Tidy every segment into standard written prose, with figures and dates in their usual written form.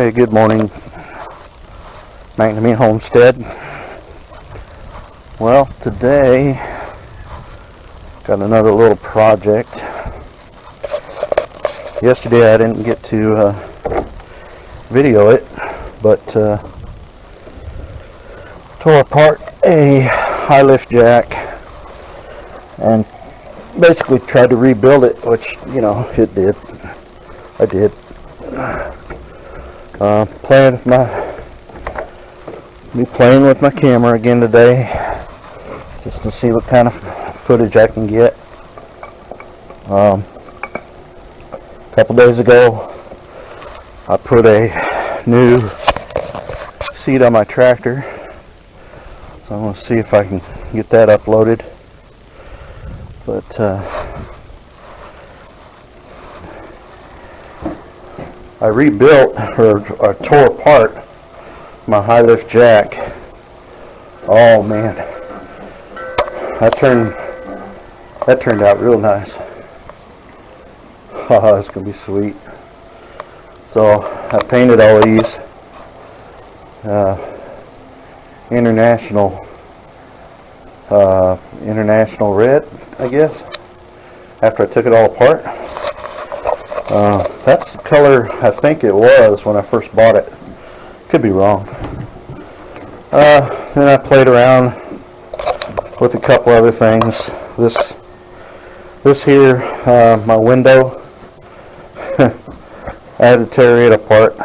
Hey, good morning, McNamee Homestead. Well, today got another little project. Yesterday I didn't get to video it, but tore apart a high lift jack and basically tried to rebuild it, which, you know, it did. I did. Playing with my camera again today, just to see what kind of footage I can get. A couple days ago, I put a new seat on my tractor, so I'm going to see if I can get that uploaded. But I rebuilt or tore apart my high lift jack. Oh man, that turned out real nice. Oh, it's gonna be sweet. So I painted all these international red, I guess, after I took it all apart. That's the color I think it was when I first bought it. Could be wrong. Then I played around with a couple other things. This here, my window, I had to tear it apart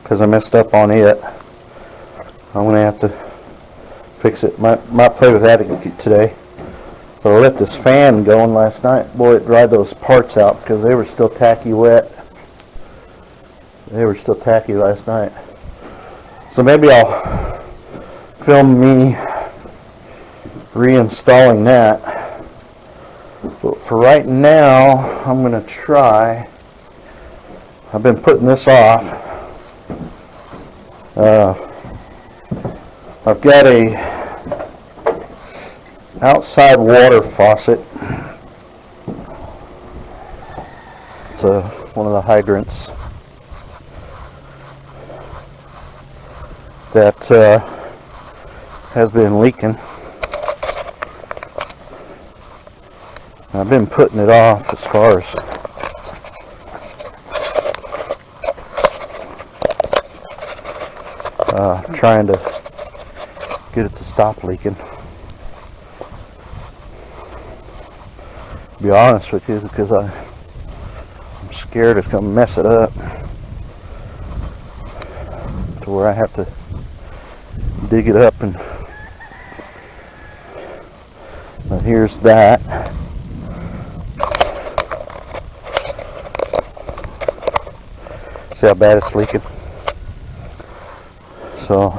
because I messed up on it. I'm going to have to fix it. Might play with that today. But I let this fan going last night. Boy, it dried those parts out because they were still tacky wet. They were still tacky last night. So maybe I'll film me reinstalling that. But for right now, I'm going to try. I've been putting this off. I've got a outside water faucet. It's one of the hydrants that has been leaking. I've been putting it off as far as trying to get it to stop leaking. To be honest with you, because I'm scared it's going to mess it up to where I have to dig it up. And now here's that. See how bad it's leaking? So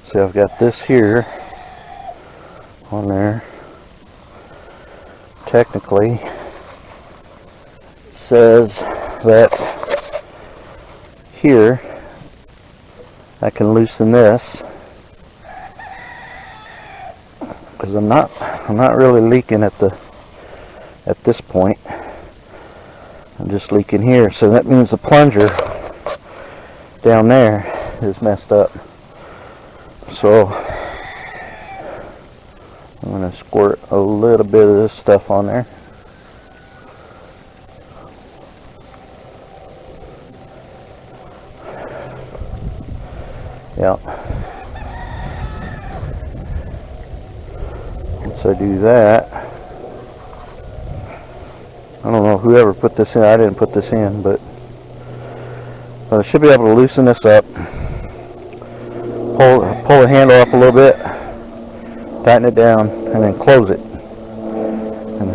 see, I've got this here on there. Technically, it says that here I can loosen this because I'm not really leaking at this point. I'm just leaking here, so that means the plunger down there is messed up. So I'm going to squirt a little bit of this stuff on there. Yeah. Once I do that, I don't know whoever put this in. I didn't put this in, but I should be able to loosen this up. Pull the handle up a little bit, tighten it down, and then close it. And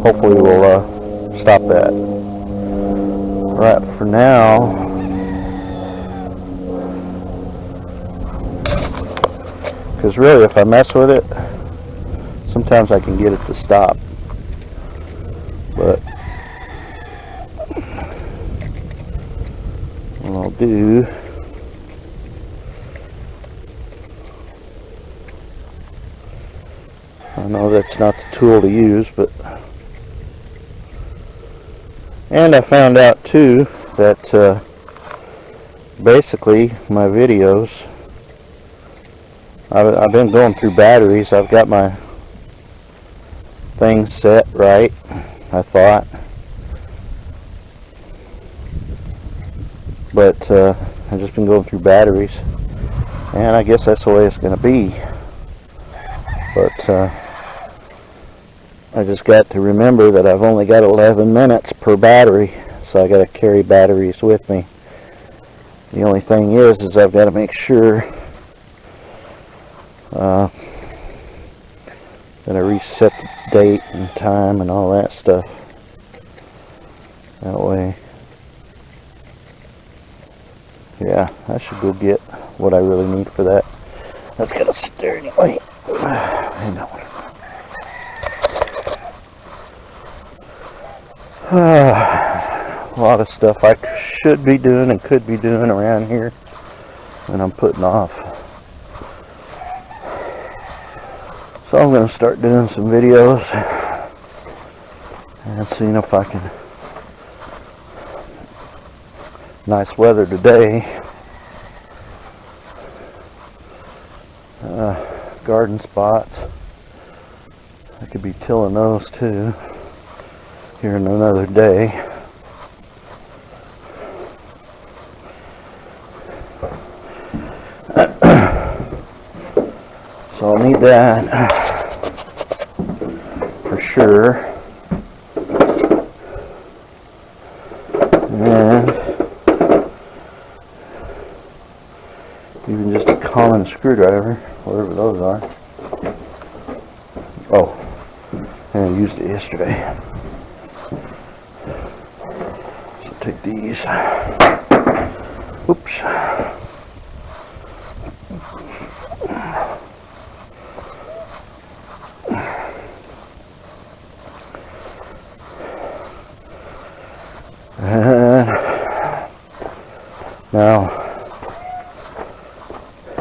hopefully we'll stop that. Right, for now, because really if I mess with it, sometimes I can get it to stop. But what I'll do, I know that's not the tool to use, but And I found out too that basically my videos, I've been going through batteries. I've got my things set right, I thought, but I've just been going through batteries, and I guess that's the way it's going to be. But I just got to remember that I've only got 11 minutes per battery, so I got to carry batteries with me. The only thing is I've got to make sure that I reset the date and time and all that stuff. That way, yeah, I should go get what I really need for that. That's got to sit there anyway. Hang on. A lot of stuff I should be doing and could be doing around here, and I'm putting off. So I'm going to start doing some videos and seeing if I can. Nice weather today. Garden spots. I could be tilling those too here in another day. So I'll need that for sure. And even just a common screwdriver, whatever those are. Oh, and I used it yesterday. So take these. Oops. And now,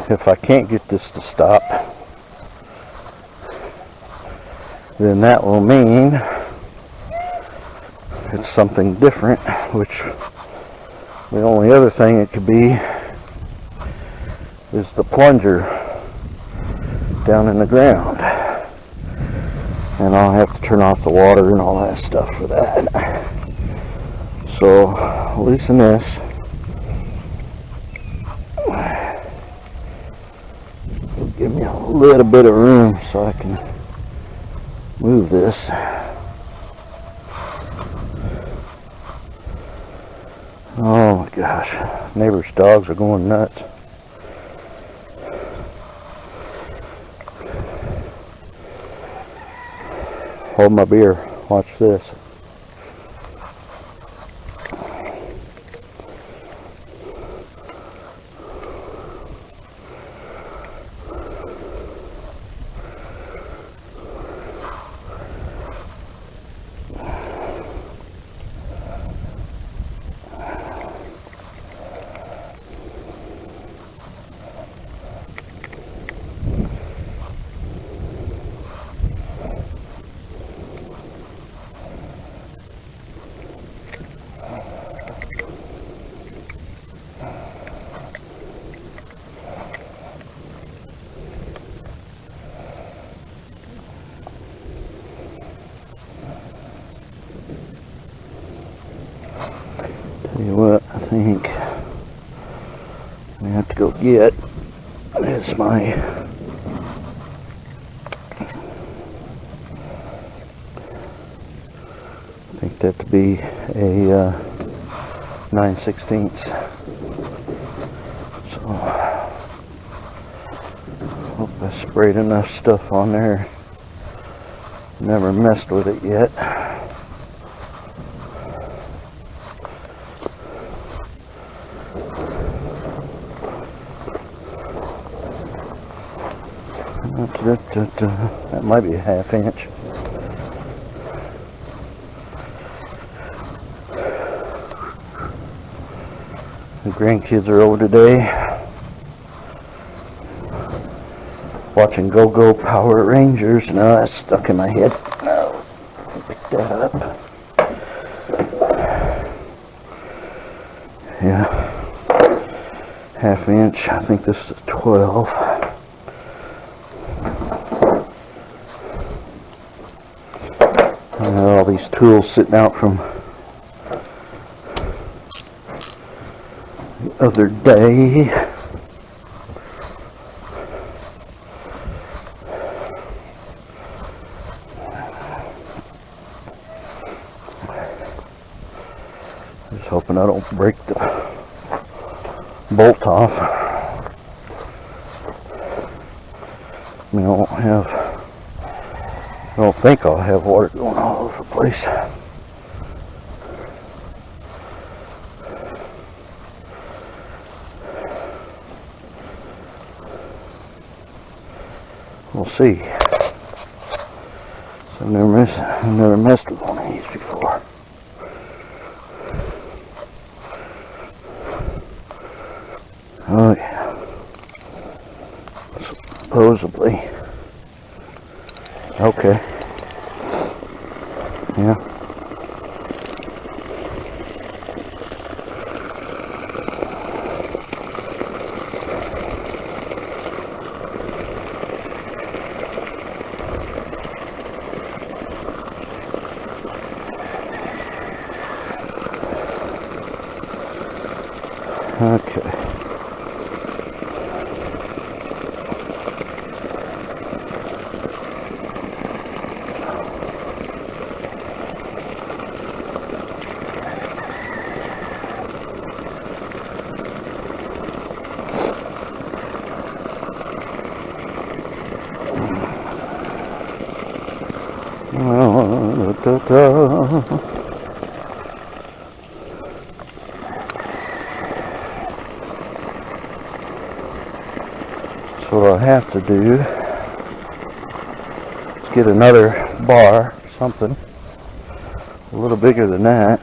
if I can't get this to stop, then that will mean it's something different, which the only other thing it could be is the plunger down in the ground, and I'll have to turn off the water and all that stuff for that. So loosen this. It'll give me a little bit of room so I can move this. Oh my gosh, neighbors' dogs are going nuts. Hold my beer, watch this. Tell you what, I think we have to go get is my I think that to be a 9/16. So hope I sprayed enough stuff on there. Never messed with it yet. That might be a 1/2 inch. The grandkids are over today watching Go-Go Power Rangers. Now that's stuck in my head. No, pick that up. Yeah, half inch. I think this is 12. I got all these tools sitting out from the other day. Just hoping I don't break the bolt off. I mean, I don't think I'll have water going all over the place. We'll see. So I've never messed with one of these before. Oh yeah. Supposedly. Okay. Yeah. Okay. So what I'll have to do is get another bar, something a little bigger than that,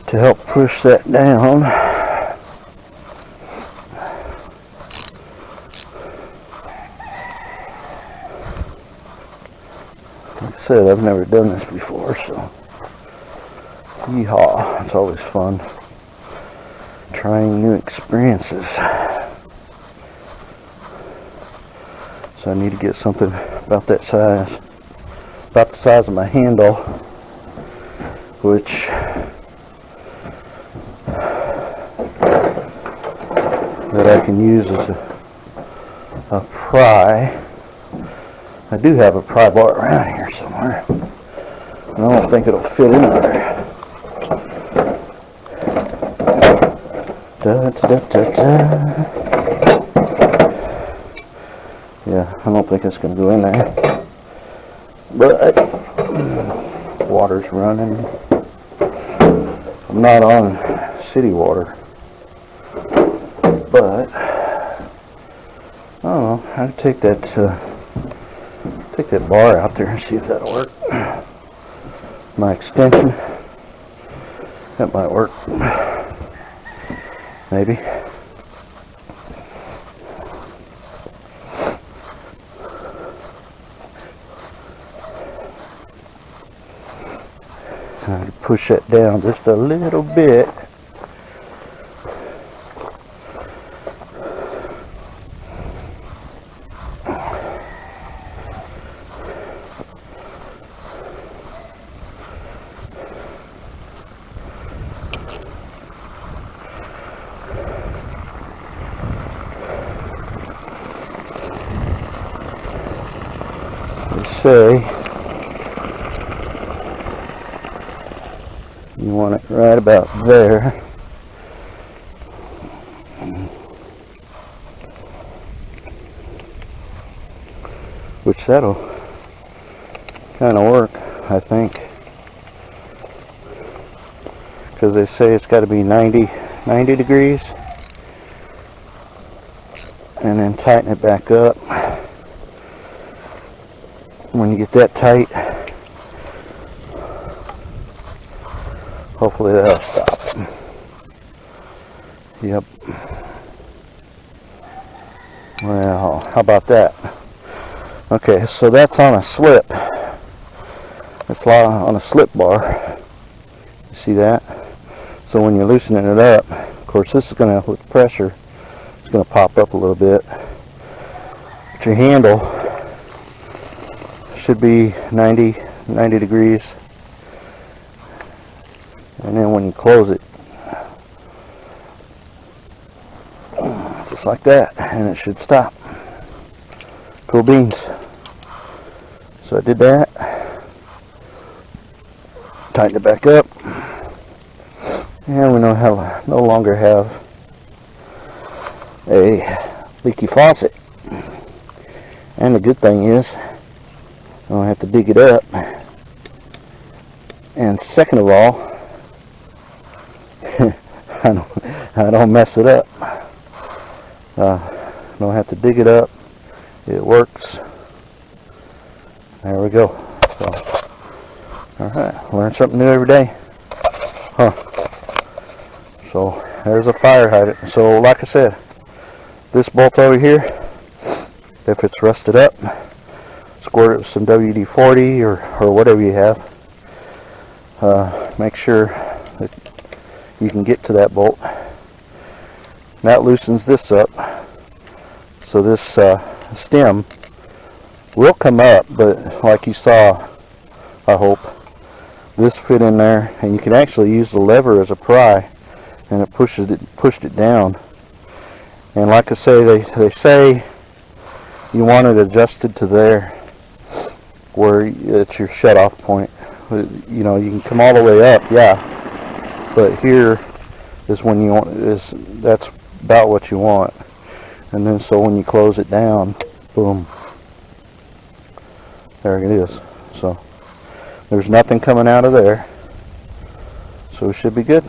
to help push that down. Like I said, I've never done this before, so yeehaw, it's always fun trying new experiences. So I need to get something about that size, about the size of my handle, which that I can use as a pry. I do have a pry bar around here somewhere. I don't think it'll fit in there. Da, da, da, da. Yeah, I don't think it's going to go in there. But water's running. I'm not on city water. But I don't know. I'll take that bar out there and see if that'll work. My extension. That might work. Maybe. I'll push that down just a little bit. Say you want it right about there. Which that'll kind of work, I think, because they say it's got to be 90 degrees, and then tighten it back up. When you get that tight, hopefully that'll stop it. Yep. Well, how about that? Okay, so that's on a slip. It's on a slip bar. You see that? So So when you're loosening it up, of course this is going to, with pressure, it's going to pop up a little bit. But your handle should be 90 degrees. And then when you close it, just like that, and it should stop. Cool beans. So I did that. Tighten it back up. And we no longer have a leaky faucet. And the good thing is, I don't have to dig it up. And second of all, I don't mess it up. Don't have to dig it up. It works. There we go. So, alright, learn something new every day. Huh. So there's a fire hydrant. So like I said, this bolt over here, if it's rusted up, squirt it with some WD-40 or whatever you have. Make sure that you can get to that bolt. That loosens this up. So this stem will come up, but like you saw, I hope, this fit in there, and you can actually use the lever as a pry, and it pushed it down. And like I say, they say you want it adjusted to there, where it's your shut-off point. You know, you can come all the way up, yeah, but here is when you want, that's about what you want. And then so when you close it down, boom, there it is. So there's nothing coming out of there, so it should be good.